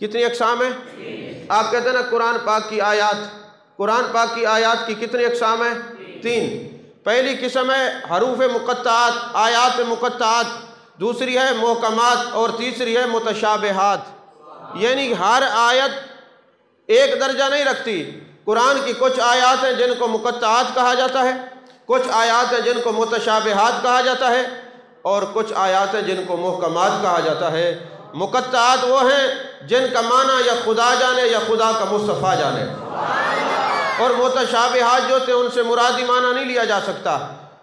کتنی اقسام ہیں؟ آپ کہتے ہیں نا قرآن پاک کی آیات، قرآن پاک کی آیات کی کتنی اقسام ہیں؟ 3۔ پہلی قسم ہے حروف مقطعات، آیات مقطعات، دوسری ہے محکمات، اور تیسری ہے متشابہات۔ یعنی ہر آیت ایک درجہ نہیں رکھتی۔ قرآن کی کچھ آیات ہیں جن کو مقطعات کہا جاتا ہے، کچھ آیات ہیں جن کو متشابہات کہا جاتا ہے، اور کچھ آیات ہیں جن کو محکمات کہا جاتا ہے۔ مقطعات وہ ہیں جن کا معنی یا خدا جانے یا خدا کا مصطفیٰ جانے، اور متشابہات جو ہوتے ہیں ان سے مرادی معنی نہیں لیا جا سکتا،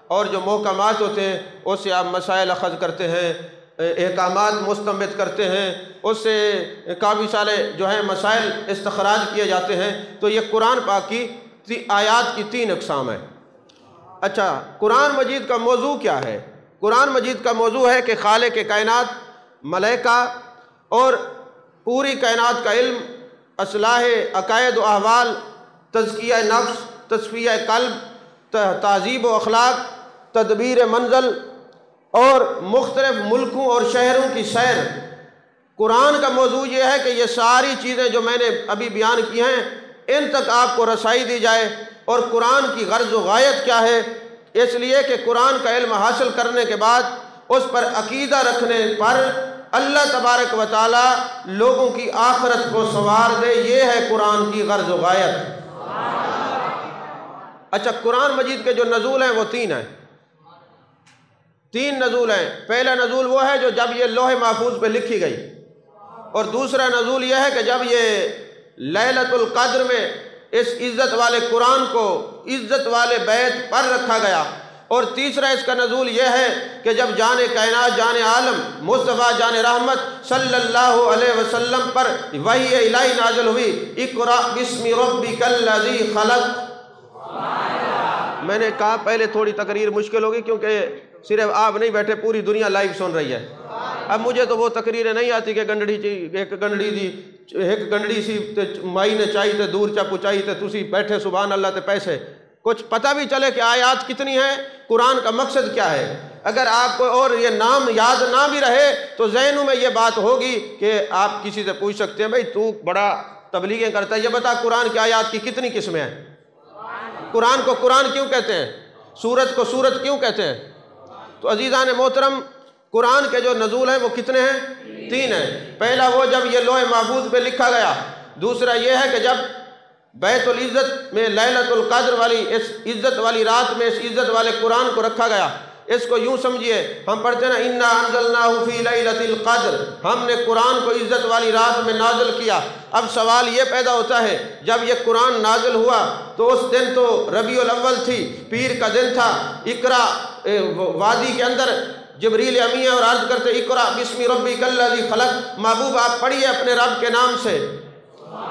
اور جو محکمات ہوتے ہیں اس سے آپ مسائل اخذ کرتے ہیں، احکامات مستنبط کرتے ہیں، اس سے کافی سارے جو ہیں مسائل استخراج کیے جاتے ہیں۔ تو یہ قرآن پاک کی آیات کی 3 اقسام ہیں۔ اچھا، قرآن مجید کا موضوع کیا ہے؟ قرآن مجید کا موضوع ہے کہ خالق کائنات، ملائکہ اور پوری کائنات کا علم، اصلاح عقائد و احوال، تزکیہ نفس، تصفیہ قلب، تہذیب و اخلاق، تدبیر منزل اور مختلف ملکوں اور شہروں کی سیر۔ قرآن کا موضوع یہ ہے کہ یہ ساری چیزیں جو میں نے ابھی بیان کی ہیں ان تک آپ کو رسائی دی جائے۔ اور قرآن کی غرض و غایت کیا ہے؟ اس لیے کہ قرآن کا علم حاصل کرنے کے بعد اس پر عقیدہ رکھنے پر اللہ تبارک و تعالی لوگوں کی آخرت کو سنوار دے۔ یہ ہے قرآن کی غرض و غایت۔ اچھا، قرآن مجید کے جو نزول ہیں وہ 3 ہیں، 3 نزول ہیں۔ پہلا نزول وہ ہے جو جب یہ لوح محفوظ پہ لکھی گئی، اور دوسرا نزول یہ ہے کہ جب یہ لیلۃ القدر میں اس عزت والے قرآن کو عزت والے بیت پر رکھا گیا، اور تیسرا اس کا نزول یہ ہے کہ جب جان کائنات، جان عالم مصطفیٰ جان رحمت صلی اللہ علیہ وسلم پر وحی الہی نازل ہوئی، اقرأ بسم ربک الذی خلق۔ میں نے کہا پہلے تھوڑی تقریر مشکل ہوگی کیونکہ صرف آپ نہیں بیٹھے، پوری دنیا لائیو سن رہی ہے۔ اب مجھے تو وہ تقریریں نہیں آتی کہ ایک گنڈڑی سی مائی نے چاہی تے دور چا پچائی تے تسی بیٹھے سبحان اللہ تے پیسے، کچھ پتہ بھی چلے کہ آیات کتنی ہیں، قرآن کا مقصد کیا ہے۔ اگر آپ کو اور یہ نام یاد نہ بھی رہے تو ذہنوں میں یہ بات ہوگی کہ آپ کسی سے پوچھ سکتے ہیں بھائی تو بڑا تبلیغیں کرتا ہے، یہ بتا قرآن کی آیات کی کتنی قسمیں ہیں؟ قرآن کو قرآن کیوں کہتے ہیں؟ سورت کو سورت کیوں کہتے ہیں؟ تو عزیزان محترم، قرآن کے جو نزول ہیں وہ کتنے ہیں؟ 3 ہیں۔ پہلا وہ جب یہ لوح محفوظ پہ لکھا گیا، دوسرا یہ ہے کہ جب بیت العزت میں لیلۃ القدر والی اس عزت والی رات میں اس عزت والے قرآن کو رکھا گیا۔ اس کو یوں سمجھیے، ہم پڑھتے ہیں نا انا انزلناہ فی لیلۃ القدر، ہم نے قرآن کو عزت والی رات میں نازل کیا۔ اب سوال یہ پیدا ہوتا ہے، جب یہ قرآن نازل ہوا تو اس دن تو ربیع الاول تھی، پیر کا دن تھا، اقرا وادی کے اندر جبریل امی اور عرض کرتے اقرا بسم ربک الذی خلق، محبوب آپ پڑھیے اپنے رب کے نام سے۔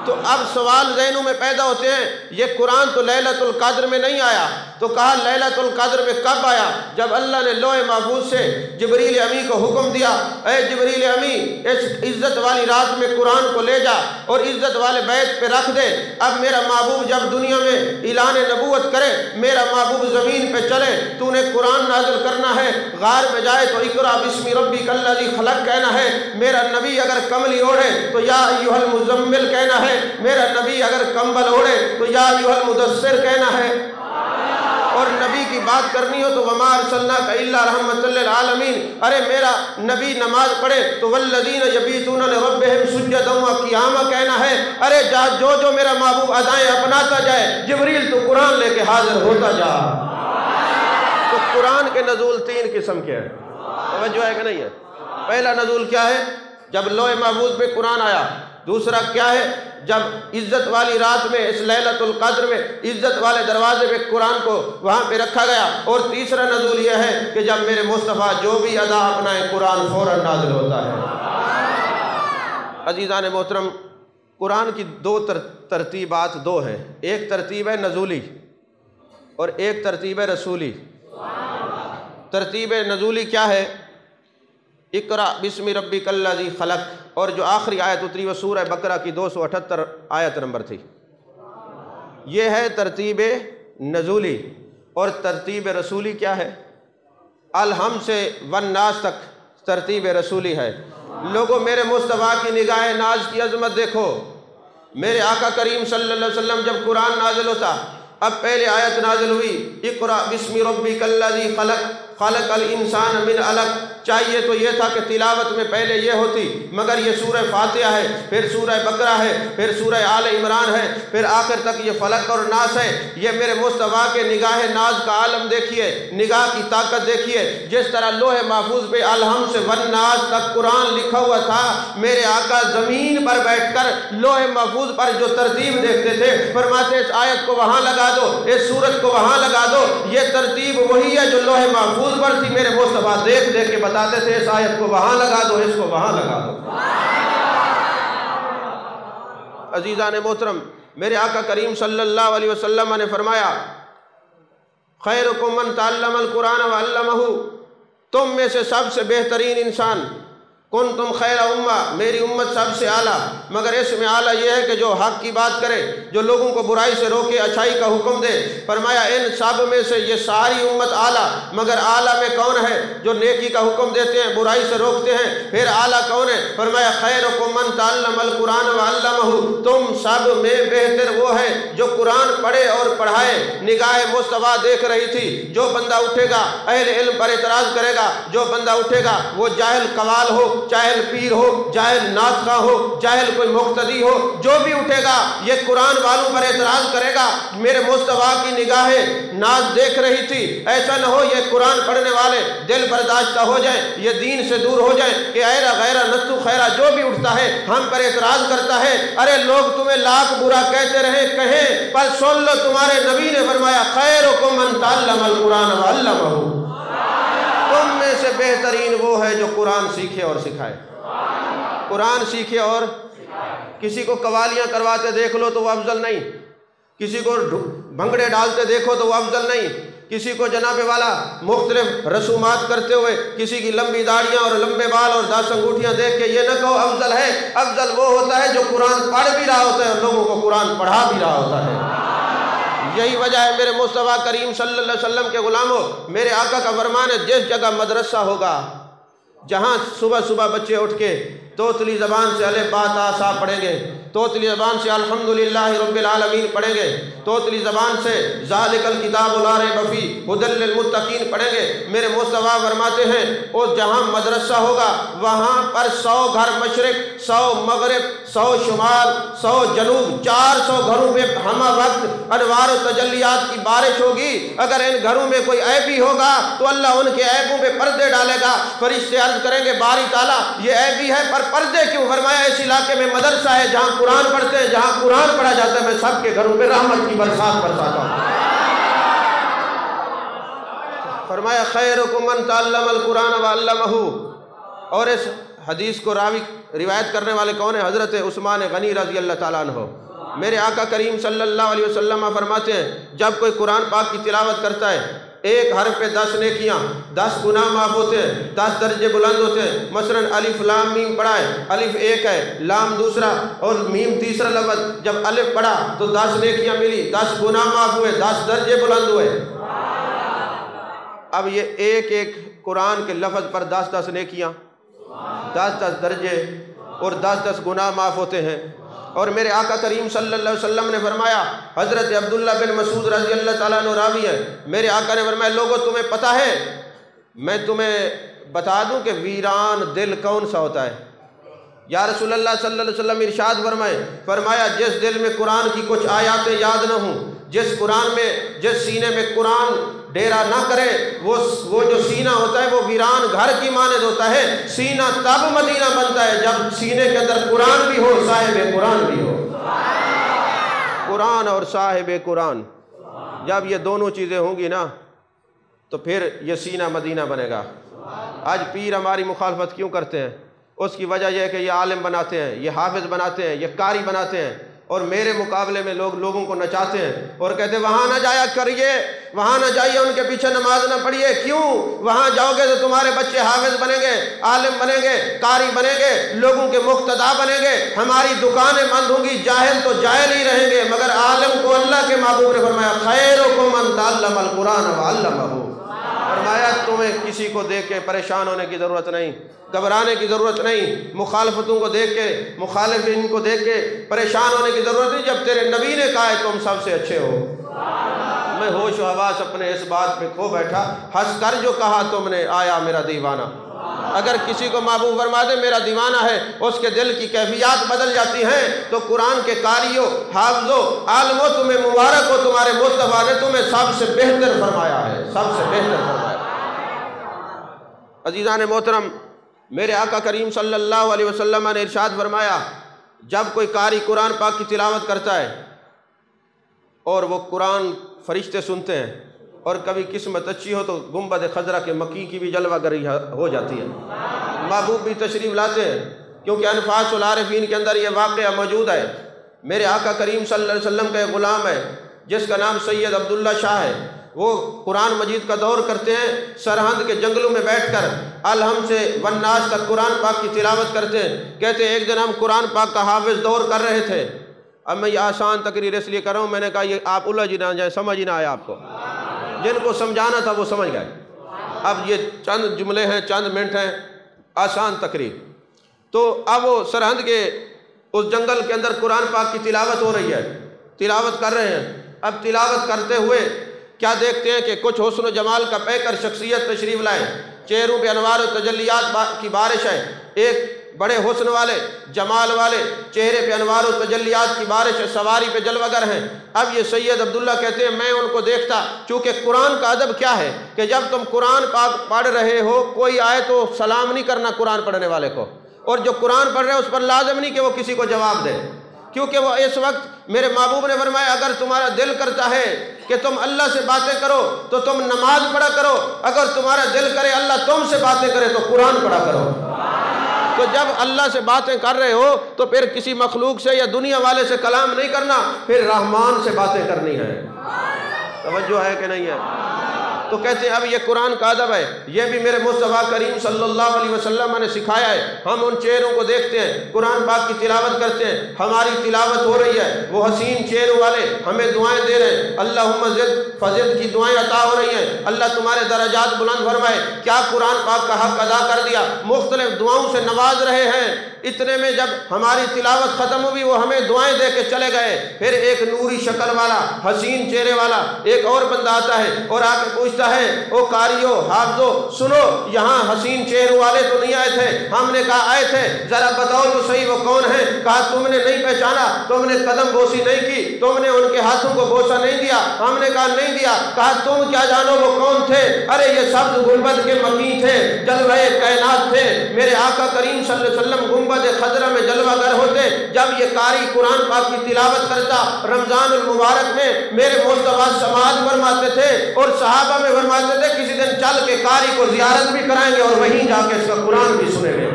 تو اب سوال ذہنوں میں پیدا ہوتے ہیں، یہ قرآن تو لیلۃ القدر میں نہیں آیا، تو کہا لیلۃ القدر میں کب آیا؟ جب اللہ نے لوح محفوظ سے جبریل امی کو حکم دیا، اے جبریل امی اس عزت والی رات میں قرآن کو لے جا اور عزت والے بیت پہ رکھ دے۔ اب میرا محبوب جب دنیا میں اعلان نبوت کرے، میرا محبوب زمین پہ چلے، تو نے قرآن نازل کرنا ہے، غار پہ جائے تو اقرا بسم ربک الذی خلق کہنا ہے، میرا نبی اگر کملی اوڑھے تو یا ایھا المزمل کہنا ہے، میرا نبی اگر کمبل اوڑھے تو یا ایھا المدثر کہنا ہے، اور نبی کی بات کرنی ہو تو وما ارسلناک الا رحمۃ للعالمین، ارے میرا نبی نماز پڑھے تو والذین یبیتون لربہم سجدا وقیاما کہنا ہے، ارے جو میرا محبوب ادائیں اپناتا جائے، جبریل تو قرآن لے کے حاضر ہوتا جا۔ تو قرآن کے نزول 3 قسم کے ہیں، توجہ ہے کہ نہیں ہے؟ پہلا نزول کیا ہے؟ جب لوح محفوظ پہ قرآن آیا۔ دوسرا کیا ہے؟ جب عزت والی رات میں اس لیلۃ القدر میں عزت والے دروازے پہ قرآن کو وہاں پہ رکھا گیا۔ اور تیسرا نزول یہ ہے کہ جب میرے مصطفیٰ جو بھی ادا اپنائے قرآن فوراً نازل ہوتا ہے۔ عزیزان محترم، قرآن کی 2 ترتیبات 2 ہیں، ایک ترتیب ہے نزولی اور ایک ترتیب ہے رسولی۔ ترتیب نزولی کیا ہے؟ اقرأ بسم ربک الذی خلق، اور جو آخری آیت اتری وہ سورہ بقرہ کی 278 آیت نمبر تھی، یہ ہے ترتیب نزولی۔ اور ترتیب رسولی کیا ہے؟ الحم سے والناس تک ترتیب رسولی ہے۔ لوگوں میرے مصطفیٰ کی نگاہ ناز کی عظمت دیکھو. میرے آقا کریم صلی اللہ علیہ وسلم جب قرآن نازل ہوتا، اب پہلے آیت نازل ہوئی اقرأ بسم ربک الذی خلق خلق الانسان من علق. چاہیے تو یہ تھا کہ تلاوت میں پہلے یہ ہوتی، مگر یہ سورہ فاتحہ ہے، پھر سورہ بقرہ ہے، پھر سورہ آل عمران ہے، پھر آخر تک یہ فلق اور ناس ہے. یہ میرے مصطفیٰ کے نگاہ ناز کا عالم دیکھیے، نگاہ کی طاقت دیکھیے. جس طرح لوح محفوظ پہ الحم سے والناس تک قرآن لکھا ہوا تھا، میرے آقا زمین پر بیٹھ کر لوح محفوظ پر جو ترتیب دیکھتے تھے، فرماتے اس آیت کو وہاں لگا دو، اس سورت کو وہاں لگا دو. یہ ترتیب وہی ہے جو لوح محفوظ پر تھی. میرے مصطفیٰ دیکھ دیکھ کے بتاتے تھے اس آیت کو وہاں لگا دو، اس کو وہاں لگا دو. عزیزان محترم، میرے آقا کریم صلی اللہ علیہ وسلم نے فرمایا خیرکم من تعلم القرآن وعلمہ. تم میں سے سب سے بہترین انسان کنتم خیر امہ، میری امت سب سے اعلیٰ. مگر اس میں اعلیٰ یہ ہے کہ جو حق کی بات کرے، جو لوگوں کو برائی سے روکے، اچھائی کا حکم دے. فرمایا ان سب میں سے یہ ساری امت اعلیٰ، مگر اعلیٰ میں کون ہے؟ جو نیکی کا حکم دیتے ہیں، برائی سے روکتے ہیں. پھر اعلیٰ کون ہے؟ فرمایا خیرکم من تعلم القرآن وعلمہ. تم سب میں بہتر وہ ہے جو قرآن پڑھے اور پڑھائے. نگاہ مصطفیٰ دیکھ رہی تھی. جو بندہ اٹھے گا اہل علم پر اعتراض کرے گا، جو بندہ اٹھے گا وہ جاہل قوال ہو، جاہل پیر ہو، جاہل ناطقہ ہو، جاہل کوئی مقتدی ہو، جو بھی اٹھے گا یہ قرآن والوں پر اعتراض کرے گا. میرے مصطفیٰ کی نگاہیں ناز دیکھ رہی تھی. ایسا نہ ہو یہ قرآن پڑھنے والے دل برداشتہ ہو جائیں، یہ دین سے دور ہو جائیں کہ ایرا غیرہ نتو خیرہ جو بھی اٹھتا ہے ہم پر اعتراض کرتا ہے. ارے لوگ تمہیں لاکھ برا کہتے رہیں کہیں، پر سن لو تمہارے نبی نے فرمایا خیرکم من تعلم القرآن وعلمہ. تم میں سے بہترین وہ ہے جو قرآن سیکھے اور سکھائے. قرآن سیکھے اور کسی کو قوالیاں کرواتے دیکھ لو تو وہ افضل نہیں، کسی کو بھنگڑے ڈالتے دیکھو تو وہ افضل نہیں، کسی کو جناب والا مختلف رسومات کرتے ہوئے، کسی کی لمبی داڑیاں اور لمبے بال اور 10 انگوٹھیاں دیکھ کے یہ نہ کہو افضل ہے. افضل وہ ہوتا ہے جو قرآن پڑھ بھی رہا ہوتا ہے اور لوگوں کو قرآن پڑھا بھی رہا ہوتا ہے. یہی وجہ ہے میرے مصطفیٰ کریم صلی اللہ علیہ وسلم کے غلاموں، میرے آقا کا فرمان ہے جس جگہ مدرسہ ہوگا، جہاں صبح صبح بچے اٹھ کے توتلی زبان سے الف با تا سا پڑھیں گے، توتلی زبان سے الحمدللہ رب العالمین پڑھیں گے، توتلی زبان سے ذالک الکتاب لا ریب فیہ ھدی للمتقین پڑھیں گے. میرے مصطفیٰ فرماتے ہیں اور جہاں مدرسہ ہوگا وہاں پر 100 گھر مشرق، 100 مغرب، 100 شمال، 100 جنوب، 400 گھروں پہ ہمہ وقت انوار و تجلیات کی بارش ہوگی. اگر ان گھروں میں کوئی عیبی ہوگا تو اللہ ان کے عیبوں پہ پردے ڈالے گا. فرشتے عرض کریں گے باری تعالیٰ یہ عیبی ہے پر پردے کیوں؟ فرمایا اس علاقے میں مدرسہ ہے جہاں قرآن پڑھتے ہیں، جہاں قرآن پڑھا جاتا ہے میں سب کے گھروں پہ رحمت کی برسات برساتا ہوں. فرمایا خیرکم من تعلم القرآن وعلمہ. اور اس حدیث کو راوی روایت کرنے والے کون ہیں؟ حضرت عثمان غنی رضی اللہ تعالیٰ عنہ. میرے آقا کریم صلی اللہ علیہ وسلم فرماتے ہیں جب کوئی قرآن پاک کی تلاوت کرتا ہے ایک حرف پہ 10 نیکیاں، 10 گناہ معاف ہوتے ہیں، 10 درجے بلند ہوتے ہیں. مثلاً الف لام میم پڑھا ہے، الف ایک ہے، لام دوسرا اور میم تیسرا لفظ. جب الف پڑھا تو 10 نیکیاں ملی، 10 گناہ معاف ہوئے، 10 درجے بلند ہوئے. اب یہ ایک ایک قرآن کے لفظ پر 10 نیکیاں، 10 درجے اور 10 گناہ معاف ہوتے ہیں. اور میرے آقا کریم صلی اللہ علیہ وسلم نے فرمایا، حضرت عبداللہ بن مسعود رضی اللہ تعالیٰ عنہ راوی ہے، میرے آقا نے فرمایا لوگوں تمہیں پتہ ہے، میں تمہیں بتا دوں کہ ویران دل کون سا ہوتا ہے؟ یا رسول اللہ صلی اللہ علیہ وسلم ارشاد فرمایا جس دل میں قرآن کی کچھ آیاتیں یاد نہ ہوں، جس سینے میں قرآن ڈیرا نہ کرے، وہ جو سینہ ہوتا ہے وہ ویران گھر کی مانند ہوتا ہے. سینہ تب مدینہ بنتا ہے جب سینے کے اندر قرآن بھی ہو، صاحب قرآن بھی ہو. قرآن اور صاحب قرآن جب یہ دونوں چیزیں ہوں گی نا تو پھر یہ سینہ مدینہ بنے گا. آج پیر ہماری مخالفت کیوں کرتے ہیں؟ اس کی وجہ یہ ہے کہ یہ عالم بناتے ہیں، یہ حافظ بناتے ہیں، یہ قاری بناتے ہیں، اور میرے مقابلے میں لوگوں کو نچاتے ہیں اور کہتے ہیں وہاں نہ جایا کریے، وہاں نہ جائیے، ان کے پیچھے نماز نہ پڑھیے. کیوں؟ وہاں جاؤ گے تو تمہارے بچے حافظ بنیں گے، عالم بنیں گے، قاری بنیں گے، لوگوں کے مقتدا بنیں گے. ہماری دکانیں بند ہوں گی، جاہل تو جاہل ہی رہیں گے. مگر عالم کو اللہ کے محبوب نے فرمایا خیرکم من تعلم القرآن وعلمہ. فرمایا تمہیں کسی کو دیکھ کے پریشان ہونے کی ضرورت نہیں، گھبرانے کی ضرورت نہیں، مخالفتوں کو دیکھ کے، مخالفین کو دیکھ کے پریشان ہونے کی ضرورت نہیں، جب تیرے نبی نے کہا ہے تم سب سے اچھے ہو۔ میں ہوش و حواس اپنے اس بات پہ کھو بیٹھا، ہنس کر جو کہا تم نے، آیا میرا دیوانہ۔ اگر کسی کو محبوب فرما دے میرا دیوانہ ہے، اس کے دل کی کیفیات بدل جاتی ہیں، تو قرآن کے قاریوں، حافظوں، عالموں، تمہیں مبارک ہو، تمہارے مصطفیٰ نے تمہیں سب سے بہتر فرمایا ہے، سب سے بہتر فرمایا ہے۔ عزیزان محترم، میرے آقا کریم صلی اللہ علیہ وسلم نے ارشاد فرمایا، جب کوئی قاری قرآن پاک کی تلاوت کرتا ہے اور وہ قرآن فرشتے سنتے ہیں، اور کبھی قسمت اچھی ہو تو گنبد خضرا کے مکی کی بھی جلوہ گری ہو جاتی ہے، محبوب بھی تشریف لاتے ہیں، کیونکہ انفاس العارفین کے اندر یہ واقعہ موجود ہے۔ میرے آقا کریم صلی اللہ علیہ وسلم کا ایک غلام ہے جس کا نام سید عبداللہ شاہ ہے، وہ قرآن مجید کا دور کرتے ہیں، سرہند کے جنگلوں میں بیٹھ کر الحم سے والناس تک قرآن پاک کی تلاوت کرتے ہیں۔ کہتے ہیں ایک دن ہم قرآن پاک کا حافظ دور کر رہے تھے۔ اب میں یہ آسان تقریر اس لیے کر رہا ہوں، میں نے کہا یہ آپ الجھ نہ جائیں، سمجھ ہی نہ آیا آپ کو، جن کو سمجھانا تھا وہ سمجھ گئے۔ اب یہ چند جملے ہیں، چند منٹ ہیں، آسان تقریر۔ تو اب وہ سرہند کے اس جنگل کے اندر قرآن پاک کی تلاوت ہو رہی ہے، تلاوت کر رہے ہیں۔ اب تلاوت کرتے ہوئے کیا دیکھتے ہیں کہ کچھ حسن و جمال کا پیکر شخصیت تشریف لائے، چہروں پہ انوار و تجلیات کی بارش ہے، ایک بڑے حسن والے، جمال والے، چہرے پہ انوار و تجلیات کی بارش ہے، سواری پہ جلوہ گر ہیں۔ اب یہ سید عبداللہ کہتے ہیں میں ان کو دیکھتا، چونکہ قرآن کا ادب کیا ہے کہ جب تم قرآن پاک پڑھ رہے ہو، کوئی آئے تو سلام نہیں کرنا قرآن پڑھنے والے کو، اور جو قرآن پڑھ رہے ہیں اس پر لازم نہیں کہ وہ کسی کو جواب دے، کیونکہ وہ اس وقت میرے محبوب نے فرمایا اگر تمہارا دل کرتا ہے کہ تم اللہ سے باتیں کرو تو تم نماز پڑھا کرو، اگر تمہارا دل کرے اللہ تم سے باتیں کرے تو قرآن پڑھا کرو۔ تو جب اللہ سے باتیں کر رہے ہو تو پھر کسی مخلوق سے یا دنیا والے سے کلام نہیں کرنا، پھر رحمان سے باتیں کرنی ہے۔ توجہ ہے کہ نہیں ہے؟ تو کہتے ہیں اب یہ قرآن کا ادب ہے، یہ بھی میرے مصطفیٰ کریم صلی اللہ علیہ وسلم نے سکھایا ہے۔ ہم ان چہروں کو دیکھتے ہیں، قرآن پاک کی تلاوت کرتے ہیں، ہماری تلاوت ہو رہی ہے، وہ حسین چہروں والے ہمیں دعائیں دے رہے ہیں، اللہم زد فزد کی دعائیں عطا ہو رہی ہیں، اللہ تمہارے درجات بلند فرمائے، کیا قرآن پاک کا حق ادا کر دیا، مختلف دعاؤں سے نواز رہے ہیں۔ اتنے میں جب ہماری تلاوت ختم ہوئی وہ ہمیں دعائیں دے کے چلے گئے، پھر ایک نوری شکل والا، حسین چہرے والا ایک اور بندہ آتا ہے اور آ کے پوچھتا ہے او قاریو، حافظو، سنو یہاں حسین چہروں والے تو نہیں آئے تھے؟ ہم نے کہا آئے تھے، ذرا بتاؤ تو صحیح وہ کون ہیں؟ کہا تم نے نہیں پہچانا، تم نے قدم بوسی نہیں کی، تم نے ان کے ہاتھوں کو بوسہ نہیں دیا؟ ہم نے کہا نہیں دیا۔ کہا تم کیا جانو وہ کون تھے؟ ارے یہ سبز گنبد کے مکی تھے، جلوہ کائنات تھے، میرے آقا کریم صلی اللہ علیہ وسلم گنبد خضرہ میں جلوہ گر ہوتے۔ جب یہ قاری قرآن پاک کی تلاوت کرتا رمضان المبارک میں، میرے مصطفیٰ سماعت فرماتے تھے اور صحابہ میں فرماتے تھے کسی دن چل کے قاری کو زیارت بھی کرائیں گے اور وہیں جا کے اس کا قرآن بھی سنیں گے۔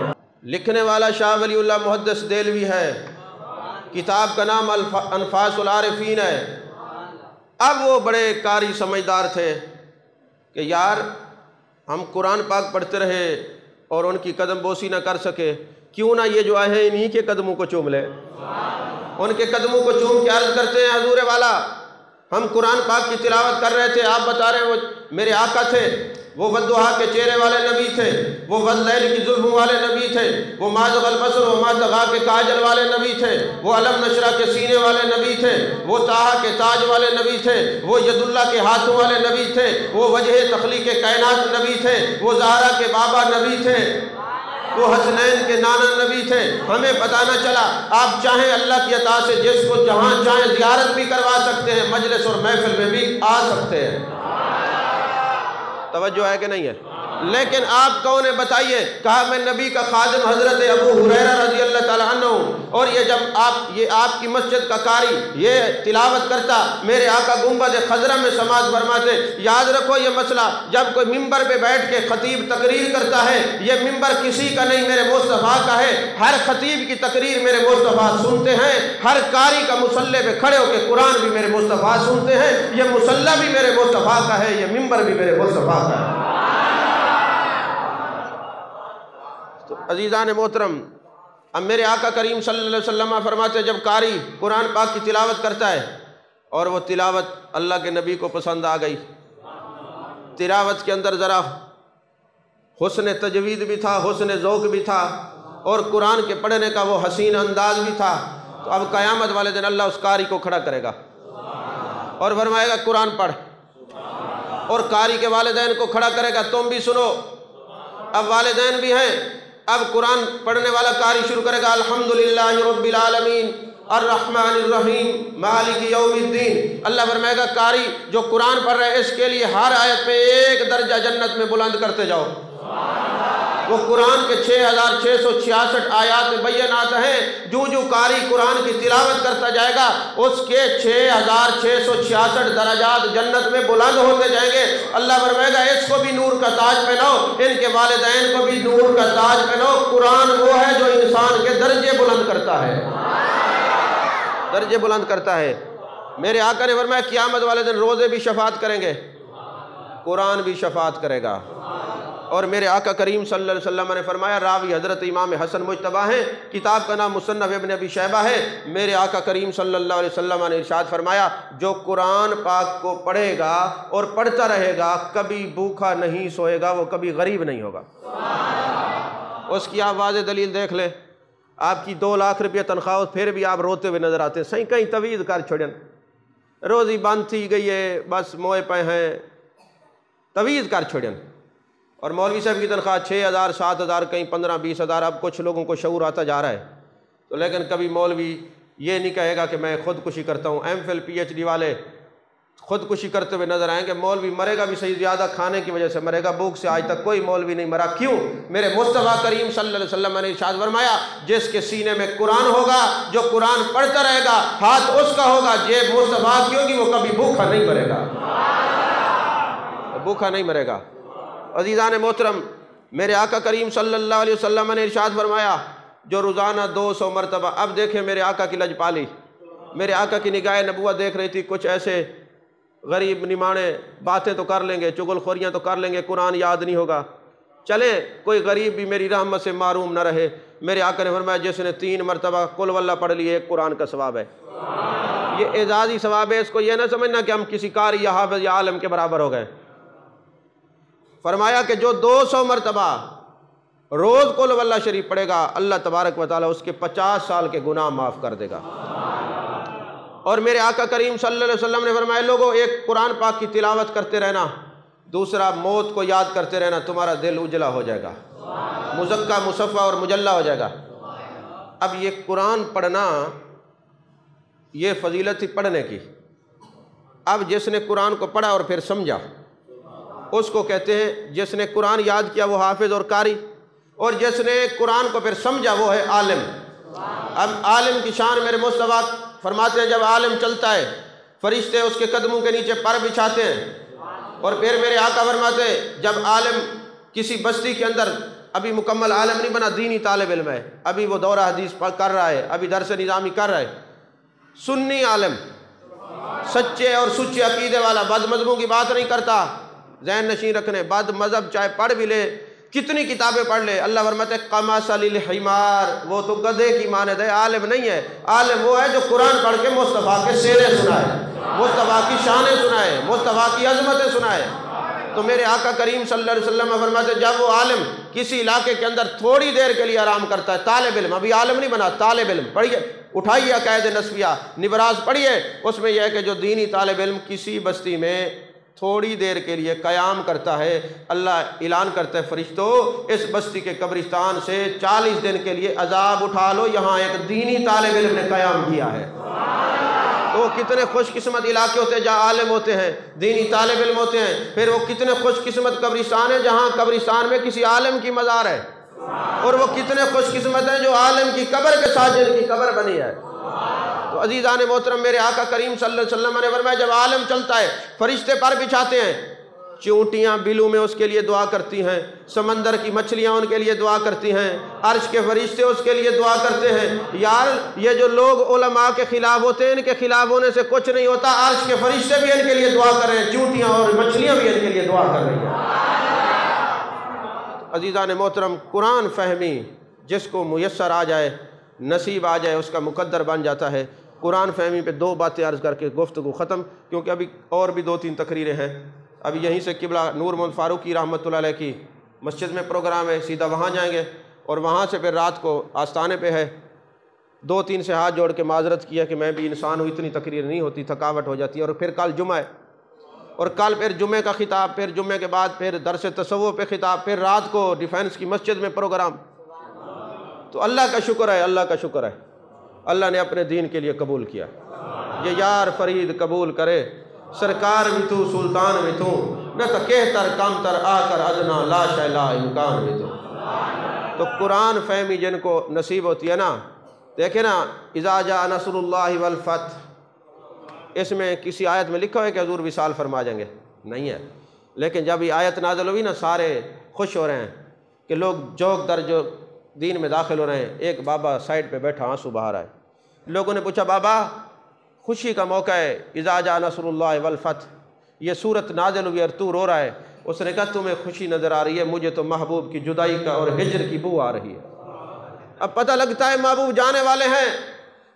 لکھنے والا شاہ ولی اللہ محدث دہلوی ہے، کتاب کا نام انفاس العارفین ہے۔ اب وہ بڑے قاری سمجھدار تھے کہ یار ہم قرآن پاک پڑھتے رہے اور ان کی قدم بوسی نہ کر سکے، کیوں نہ یہ جو آئے انہی کے قدموں کو چوم لے۔ ان کے قدموں کو چوم کے عرض کرتے ہیں حضور والا ہم قرآن پاک کی تلاوت کر رہے تھے، آپ بتا رہے ہیں وہ میرے آقا تھے، وہ والضحیٰ کے چہرے والے نبی تھے، وہ واللیل کی زلفوں والے نبی تھے، وہ ما زغ البصر وما طغیٰ کے کاجل والے نبی تھے، وہ علم نشرہ کے سینے والے نبی تھے، وہ طٰہٰ کے تاج والے نبی تھے، وہ ید اللہ کے ہاتھوں والے نبی تھے، وہ وجہ تخلیق کائنات نبی تھے، وہ زہرا کے بابا نبی تھے، وہ حسنین کے نانا نبی تھے۔ ہمیں پتہ نہ چلا، آپ چاہیں اللہ کی عطا سے جس کو جہاں چاہیں زیارت بھی کروا سکتے ہیں، مجلس اور محفل میں بھی آ سکتے ہیں۔ توجہ ہے کہ نہیں ہے؟ لیکن آپ کون ہیں بتائیے؟ کہا میں نبی کا خادم حضرت ابو ہریرہ رضی اللہ تعالیٰ عنہ ہوں، اور یہ جب آپ کی مسجد کا قاری یہ تلاوت کرتا، میرے آقا گنبد خضرہ میں سماعت فرماتے۔ یاد رکھو یہ مسئلہ، جب کوئی ممبر پہ بیٹھ کے خطیب تقریر کرتا ہے، یہ ممبر کسی کا نہیں، میرے مصطفیٰ کا ہے۔ ہر خطیب کی تقریر میرے مصطفیٰ سنتے ہیں، ہر قاری کا مصلی پہ کھڑے ہو کے قرآن بھی میرے مصطفیٰ سنتے ہیں، یہ مصلی بھی میرے مصطفیٰ کا ہے، یہ ممبر بھی میرے مصطفیٰ کا ہے۔ تو عزیزان محترم، اب میرے آقا کریم صلی اللہ علیہ وسلم فرماتے جب قاری قرآن پاک کی تلاوت کرتا ہے اور وہ تلاوت اللہ کے نبی کو پسند آ گئی، تلاوت کے اندر ذرا حسن تجوید بھی تھا، حسن ذوق بھی تھا، اور قرآن کے پڑھنے کا وہ حسین انداز بھی تھا، تو اب قیامت والے دن اللہ اس قاری کو کھڑا کرے گا اور فرمائے گا قرآن پڑھ، اور قاری کے والدین کو کھڑا کرے گا، تم بھی سنو۔ اب والدین بھی ہیں، اب قرآن پڑھنے والا قاری شروع کرے گا الحمدللہ رب العالمین الرحمن الرحیم مالک یوم الدین۔ اللہ فرمائے گا قاری جو قرآن پڑھ رہے اس کے لیے ہر آیت پہ ایک درجہ جنت میں بلند کرتے جاؤ۔ وہ قرآن کے 6666 آیات بینات ہیں، جو قاری قرآن کی تلاوت کرتا جائے گا اس کے 6666 درجات جنت میں بلند ہوتے جائیں گے۔ اللہ فرمائے گا اس کو بھی نور کا تاج پہناؤ، ان کے والدین کو بھی نور کا تاج پہناؤ۔ قرآن وہ ہے جو انسان کے درجے بلند کرتا ہے، درجے بلند کرتا ہے۔ میرے آقا نے فرمایا قیامت والے دن روزے بھی شفاعت کریں گے، قرآن بھی شفاعت کرے گا۔ اور میرے آقا کریم صلی اللہ علیہ وسلم نے فرمایا، راوی حضرت امام حسن مجتبیٰ ہیں، کتاب کا نام مصنف ابن ابی شیبہ ہے، میرے آقا کریم صلی اللہ علیہ وسلم نے ارشاد فرمایا جو قرآن پاک کو پڑھے گا اور پڑھتا رہے گا کبھی بھوکا نہیں سوئے گا، وہ کبھی غریب نہیں ہوگا۔ اس کی آپ واضح دلیل دیکھ لیں، آپ کی 2 لاکھ روپیہ تنخواہ پھر بھی آپ روتے ہوئے نظر آتے ہیں، صحیح کہیں توید کر چھوڑیں، روزی بند تھی گئی ہے، بس موئے پہ ہیں، توید کر چھوڑیں۔ اور مولوی صاحب کی تنخواہ 6,000 7,000 کہیں 15-20,000، اب کچھ لوگوں کو شعور آتا جا رہا ہے، تو لیکن کبھی مولوی یہ نہیں کہے گا کہ میں خودکشی کرتا ہوں۔ M Phil P H D والے خودکشی کرتے ہوئے نظر آئیں گے، مولوی مرے گا بھی صحیح، زیادہ کھانے کی وجہ سے مرے گا، بھوک سے آج تک کوئی مولوی نہیں مرا۔ کیوں؟ میرے مصطفیٰ کریم صلی اللہ علیہ وسلم نے ارشاد فرمایا جس کے سینے میں قرآن ہوگا، جو قرآن پڑھتا رہے گا، ہاتھ اس کا ہوگا، جیب مصطفیٰ کی ہوگی، وہ کبھی بھوکا نہیں مرے گا، بھوکا نہیں مرے گا۔ عزیزان محترم، میرے آقا کریم صلی اللہ علیہ وسلم نے ارشاد فرمایا جو روزانہ 200 مرتبہ، اب دیکھیں میرے آقا کی لجپالی، میرے آقا کی نگاہ نبوت دیکھ رہی تھی، کچھ ایسے غریب نمانے باتیں تو کر لیں گے، چغل خوریاں تو کر لیں گے، قرآن یاد نہیں ہوگا، چلے کوئی غریب بھی میری رحمت سے محروم نہ رہے۔ میرے آقا نے فرمایا جس نے 3 مرتبہ قل واللہ پڑھ لی، ایک قرآن کا ثواب ہے۔ یہ اعزازی ثواب ہے، اس کو یہ نہ سمجھنا کہ ہم کسی قاری یا حافظ یا عالم کے برابر ہو گئے۔ فرمایا کہ جو 200 مرتبہ روز قل واللہ شریف پڑھے گا، اللہ تبارک و تعالیٰ اس کے 50 سال کے گناہ معاف کر دے گا۔ اور میرے آقا کریم صلی اللہ علیہ وسلم نے فرمایا لوگوں ایک قرآن پاک کی تلاوت کرتے رہنا، دوسرا موت کو یاد کرتے رہنا، تمہارا دل اجلا ہو جائے گا، مزکہ مصفہ اور مجلہ ہو جائے گا۔ اب یہ قرآن پڑھنا، یہ فضیلت تھی پڑھنے کی۔ اب جس نے قرآن کو پڑھا اور پھر سمجھا اس کو کہتے ہیں، جس نے قرآن یاد کیا وہ حافظ اور قاری، اور جس نے قرآن کو پھر سمجھا وہ ہے عالم۔ اب عالم کی شان میرے مصطفیٰ فرماتے ہیں جب عالم چلتا ہے فرشتے اس کے قدموں کے نیچے پر بچھاتے ہیں، اور پھر میرے آقا فرماتے ہیں جب عالم کسی بستی کے اندر، ابھی مکمل عالم نہیں بنا، دینی طالب علم ہے، ابھی وہ دورہ حدیث کر رہا ہے، ابھی درس نظامی کر رہا ہے، سنی عالم، سچے اور سچے عقیدے والا، بد مذہبوں کی بات نہیں کرتا، ذہن نشین رکھنے، بد مذہب چاہے پڑھ بھی لے، کتنی کتابیں پڑھ لے، اللہ فرماتے ہیں قمثل الحمار، وہ تو گدھے کی مانند ہے، عالم نہیں ہے۔ عالم وہ ہے جو قرآن پڑھ کے مصطفیٰ کے سیرے سنائے، مصطفیٰ کی شانیں سنائے، مصطفیٰ کی عظمتیں سنائے۔ تو میرے آقا کریم صلی اللہ علیہ وسلم فرماتے ہیں جب وہ عالم کسی علاقے کے اندر تھوڑی دیر کے لیے آرام کرتا ہے، طالب علم، ابھی عالم نہیں بنا، طالب علم پڑھیے، اٹھائیے عقائد نسبیہ نبراز پڑھیے، اس میں یہ ہے کہ جو دینی طالب علم کسی بستی میں تھوڑی دیر کے لیے قیام کرتا ہے، اللہ اعلان کرتا ہے فرشتوں اس بستی کے قبرستان سے 40 دن کے لیے عذاب اٹھا لو، یہاں ایک دینی طالب علم نے قیام کیا ہے۔ تو کتنے خوش قسمت علاقے ہوتے ہیں جہاں عالم ہوتے ہیں، دینی طالب علم ہوتے ہیں، پھر وہ کتنے خوش قسمت قبرستان ہیں جہاں قبرستان میں کسی عالم کی مزار ہے، اور وہ کتنے خوش قسمت ہیں جو عالم کی قبر کے ساتھ جن کی قبر بنی ہے۔ تو عزیزان محترم، میرے آقا کریم صلی اللہ علیہ وسلم نے فرمایا جب عالم چلتا ہے فرشتے پر بچھاتے ہیں، چونٹیاں بلو میں اس کے لیے دعا کرتی ہیں، سمندر کی مچھلیاں ان کے لیے دعا کرتی ہیں، عرش کے فرشتے اس کے لیے دعا کرتے ہیں۔ یار یہ جو لوگ علماء کے خلاف ہوتے ہیں ان کے خلاف ہونے سے کچھ نہیں ہوتا، عرش کے فرشتے بھی ان کے لیے دعا کر رہے ہیں، چونٹیاں اور مچھلیاں بھی ان کے لیے دعا کر رہی ہیں۔ عزیزان محترم، قرآن فہمی جس کو میسر آ جائے، نصیب آ جائے، اس کا مقدر بن جاتا ہے۔ قرآن فہمی پہ 2 باتیں عرض کر کے گفتگو ختم، کیونکہ ابھی اور بھی 2-3 تقریریں ہیں۔ ابھی یہیں سے قبلہ نور محمد فاروقی رحمۃ اللہ علیہ کی مسجد میں پروگرام ہے، سیدھا وہاں جائیں گے، اور وہاں سے پھر رات کو آستانے پہ ہے۔ 2-3 سے ہاتھ جوڑ کے معذرت کیا کہ میں بھی انسان ہوں، اتنی تقریر نہیں ہوتی، تھکاوٹ ہو جاتی ہے، اور پھر کل جمعہ ہے، اور کل پھر جمعے کا خطاب، پھر جمعے کے بعد پھر درس تصوف پہ خطاب، پھر رات کو ڈیفینس کی مسجد میں پروگرام۔ تو اللہ کا شکر ہے، اللہ کا شکر ہے، اللہ نے اپنے دین کے لیے قبول کیا۔ یہ یار فرید قبول کرے، سرکار بھی تو سلطان بھی تو، نہ تو کہتر کم تر آ کر ادنا لا شے لا امکان بھی تو قرآن فہمی جن کو نصیب ہوتی ہے نا، دیکھیں نا، اذا جاء نصر اللہ والفتح، اس میں کسی آیت میں لکھا ہے کہ حضور وصال فرما جائیں گے؟ نہیں ہے، لیکن جب یہ آیت نازل ہوئی نا، سارے خوش ہو رہے ہیں کہ لوگ جوک در جو دین میں داخل ہو رہے ہیں۔ ایک بابا سائڈ پہ بیٹھا آنسو بہا رہا ہے، لوگوں نے پوچھا بابا خوشی کا موقع ہے، اذا جاء نصر اللہ والفتح، یہ صورت نازل ہوئی اور تو رو رہا ہے۔ اس نے کہا تمہیں خوشی نظر آ رہی ہے، مجھے تو محبوب کی جدائی کا اور ہجر کی بو آ رہی ہے۔ اب پتہ لگتا ہے محبوب جانے والے ہیں،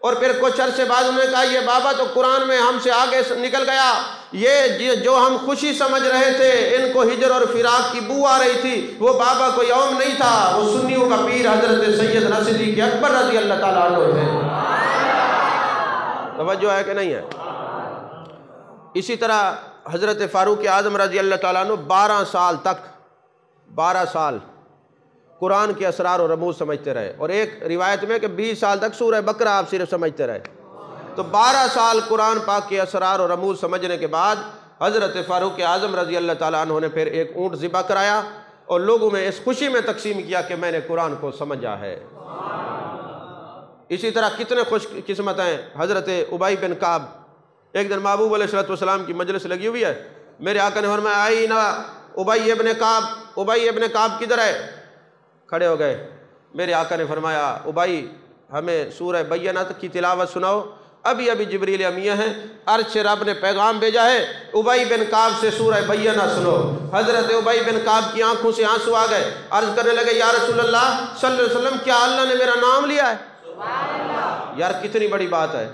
اور پھر کچھ عرصے بعد انہوں نے کہا یہ بابا تو قرآن میں ہم سے آگے نکل گیا، یہ جو ہم خوشی سمجھ رہے تھے، ان کو ہجر اور فراق کی بو آ رہی تھی، وہ بابا کوئی یوم نہیں تھا، وہ سنیوں کا پیر حضرت سیدنا صدیق اکبر رضی اللہ تعالیٰ عنہ تھے۔ توجہ ہے کہ نہیں ہے؟ اسی طرح حضرت فاروق اعظم رضی اللہ تعالیٰ عنہ 12 سال تک 12 سال قرآن کے اسرار و رموز سمجھتے رہے، اور ایک روایت میں کہ 20 سال تک سورہ بقرہ آپ صرف سمجھتے رہے۔ تو 12 سال قرآن پاک کے اسرار و رموز سمجھنے کے بعد حضرت فاروق اعظم رضی اللہ تعالیٰ عنہ نے پھر ایک اونٹ ذبح کرایا، اور لوگوں میں اس خوشی میں تقسیم کیا کہ میں نے قرآن کو سمجھا ہے۔ اسی طرح کتنے خوش قسمت ہیں حضرت ابی بن کعب۔ ایک دن محبوب علیہ السلام کی مجلس لگی ہوئی ہے، میرے آقا نے فرمایا آئی نا ابی ابن کعب، ابی ابن کعب کدھر ہے؟ کھڑے ہو گئے، میرے آقا نے فرمایا ابی ہمیں سورہ بینہ کی تلاوت سناؤ، ابھی جبریل امیہ ہیں، عرش سے رب نے پیغام بھیجا ہے، ابی بن کعب سے سورہ بینہ سنو۔ حضرت ابی بن کعب کی آنکھوں سے آنسو آ گئے، عرض کرنے لگے یا رسول اللہ صلی اللہ علیہ وسلم کیا اللہ نے میرا نام لیا ہے؟ یار کتنی بڑی بات ہے،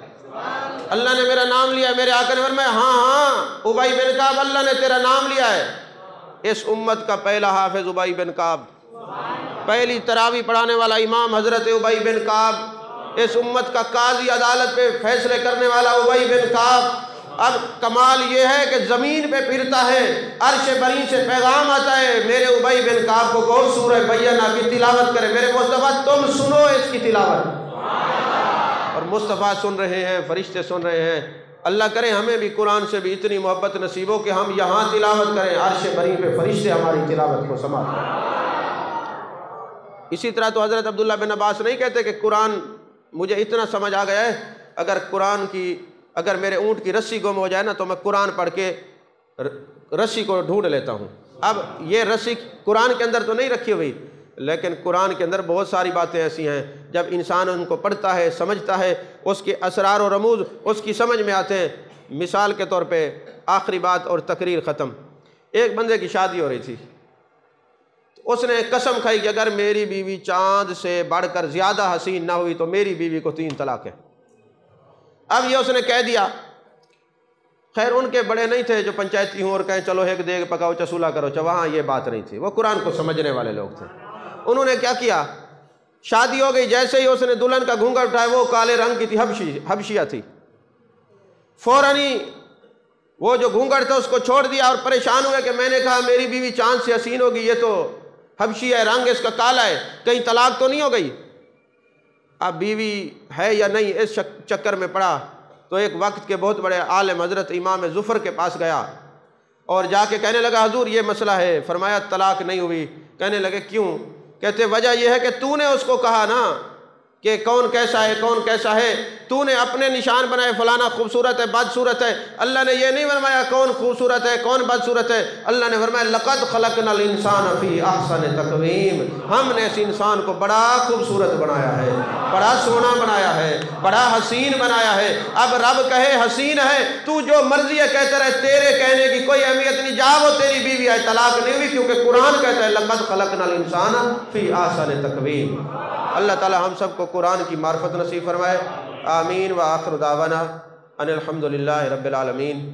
اللہ نے میرا نام لیا ہے۔ میرے آقا نے فرمایا ہاں ابی بن کعب اللہ نے تیرا نام لیا ہے۔ اس امت کا پہلا حافظ ابی بن کعب، پہلی تراویح پڑھانے والا امام حضرت ابی بن کعب، اس امت کا قاضی عدالت پہ فیصلے کرنے والا ابی بن کعب۔ اب کمال یہ ہے کہ زمین پہ پھرتا ہے، عرش بری سے پیغام آتا ہے، میرے ابی بن کعب کو کون سورہ بینہ کی تلاوت کرے، میرے مصطفیٰ تم سنو اس کی تلاوت۔ اور مصطفیٰ سن رہے ہیں، فرشتے سن رہے ہیں۔ اللہ کرے ہمیں بھی قرآن سے بھی اتنی محبت نصیب ہو کہ ہم یہاں تلاوت کریں، عرش بری پہ فرشتے ہماری تلاوت کو سماعت کریں۔ اسی طرح تو حضرت عبداللہ بن عباس نہیں کہتے کہ قرآن مجھے اتنا سمجھ آ گیا ہے، اگر میرے اونٹ کی رسی گم ہو جائے نا تو میں قرآن پڑھ کے رسی کو ڈھونڈ لیتا ہوں۔ اب یہ رسی قرآن کے اندر تو نہیں رکھی ہوئی، لیکن قرآن کے اندر بہت ساری باتیں ایسی ہیں جب انسان ان کو پڑھتا ہے، سمجھتا ہے، اس کے اسرار و رموز اس کی سمجھ میں آتے ہیں۔ مثال کے طور پہ آخری بات اور تقریر ختم، ایک بندے کی شادی ہو رہی تھی، اس نے قسم کھائی کہ اگر میری بیوی چاند سے بڑھ کر زیادہ حسین نہ ہوئی تو میری بیوی کو 3 طلاق ہے۔ اب یہ اس نے کہہ دیا، خیر ان کے بڑے نہیں تھے جو پنچایتی ہوں اور کہیں چلو ایک دیگ پکاؤ چسولہ کرو، وہاں یہ بات نہیں تھی، وہ قرآن کو سمجھنے والے لوگ تھے۔ انہوں نے کیا کیا، شادی ہو گئی، جیسے ہی اس نے دلہن کا گھونگھٹ اٹھایا، وہ کالے رنگ کی تھی، حبشیہ تھی، فوراً ہی وہ جو گھونگھٹ تھا اس کو چھوڑ دیا، اور پریشان ہوئے کہ میں نے کہا میری بیوی چاند سے حسین ہوگی، یہ تو حبشیہ ہے، رنگ اس کا کالا ہے، کہیں طلاق تو نہیں ہو گئی۔ اب بیوی ہے یا نہیں اس چکر میں پڑا، تو ایک وقت کے بہت بڑے عالم حضرت امام ظفر کے پاس گیا اور جا کے کہنے لگا حضور یہ مسئلہ ہے۔ فرمایا طلاق نہیں ہوئی۔ کہنے لگے کیوں؟ کہتے وجہ یہ ہے کہ تو نے اس کو کہا نا کہ کون کیسا ہے کون کیسا ہے، تو نے اپنے نشان بنائے فلانا خوبصورت ہے بدصورت ہے، اللہ نے یہ نہیں فرمایا کون خوبصورت ہے کون بدصورت ہے، اللہ نے فرمایا لقد خلقنا الانسان فی احسن تقویم، ہم نے اس انسان کو بڑا خوبصورت بنایا ہے، بڑا سونا بنایا ہے، بڑا حسین بنایا ہے۔ اب رب کہے حسین ہے، تو جو مرضی ہے کہتا رہے، تیرے کہنے کی کوئی اہمیت نہیں، جا وہ تیری بیوی ہے طلاق نہیں ہوئی، کیونکہ قرآن کہتا ہے لقد خلقنا الانسان فی احسن تقویم۔ اللہ تعالی ہم سب کو قرآن کی معرفت نصیب فرمائے، آمین۔ وآخر دعوانا ان الحمدللہ رب العالمین۔